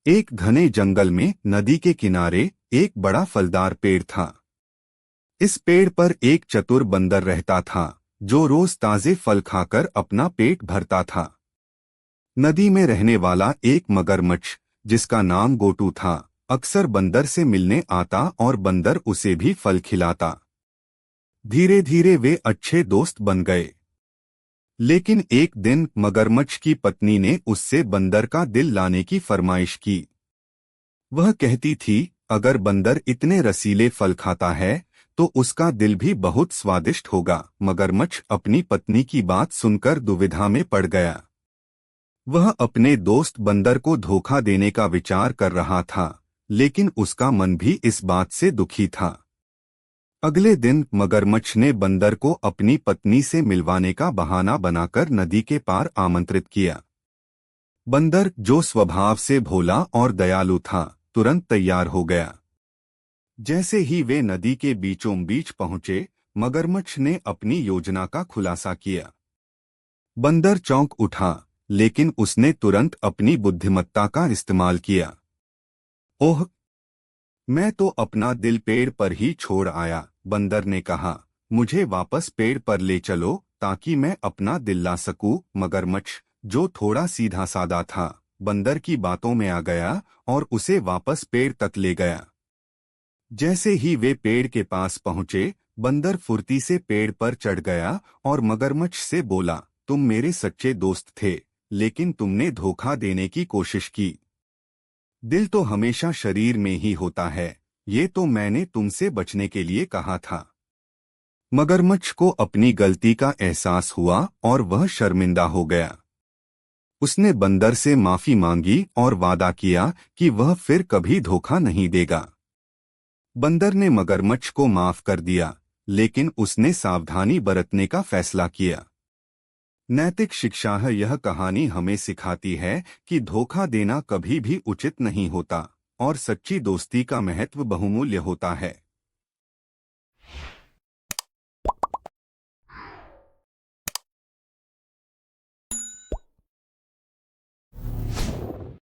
एक घने जंगल में नदी के किनारे एक बड़ा फलदार पेड़ था। इस पेड़ पर एक चतुर बंदर रहता था जो रोज ताजे फल खाकर अपना पेट भरता था। नदी में रहने वाला एक मगरमच्छ जिसका नाम गोटू था, अक्सर बंदर से मिलने आता और बंदर उसे भी फल खिलाता। धीरे धीरे वे अच्छे दोस्त बन गए। लेकिन एक दिन मगरमच्छ की पत्नी ने उससे बंदर का दिल लाने की फरमाइश की। वह कहती थी, अगर बंदर इतने रसीले फल खाता है तो उसका दिल भी बहुत स्वादिष्ट होगा। मगरमच्छ अपनी पत्नी की बात सुनकर दुविधा में पड़ गया। वह अपने दोस्त बंदर को धोखा देने का विचार कर रहा था, लेकिन उसका मन भी इस बात से दुखी था। अगले दिन मगरमच्छ ने बंदर को अपनी पत्नी से मिलवाने का बहाना बनाकर नदी के पार आमंत्रित किया। बंदर, जो स्वभाव से भोला और दयालु था, तुरंत तैयार हो गया। जैसे ही वे नदी के बीचों बीच पहुंचे, मगरमच्छ ने अपनी योजना का खुलासा किया। बंदर चौंक उठा, लेकिन उसने तुरंत अपनी बुद्धिमत्ता का इस्तेमाल किया। ओह, मैं तो अपना दिल पेड़ पर ही छोड़ आया, बंदर ने कहा। मुझे वापस पेड़ पर ले चलो ताकि मैं अपना दिल ला सकूं। मगरमच्छ, जो थोड़ा सीधा सादा था, बंदर की बातों में आ गया और उसे वापस पेड़ तक ले गया। जैसे ही वे पेड़ के पास पहुंचे, बंदर फुर्ती से पेड़ पर चढ़ गया और मगरमच्छ से बोला, तुम मेरे सच्चे दोस्त थे, लेकिन तुमने धोखा देने की कोशिश की। दिल तो हमेशा शरीर में ही होता है, ये तो मैंने तुमसे बचने के लिए कहा था। मगरमच्छ को अपनी गलती का एहसास हुआ और वह शर्मिंदा हो गया। उसने बंदर से माफी मांगी और वादा किया कि वह फिर कभी धोखा नहीं देगा। बंदर ने मगरमच्छ को माफ कर दिया, लेकिन उसने सावधानी बरतने का फैसला किया। नैतिक शिक्षा है, यह कहानी हमें सिखाती है कि धोखा देना कभी भी उचित नहीं होता और सच्ची दोस्ती का महत्व बहुमूल्य होता है।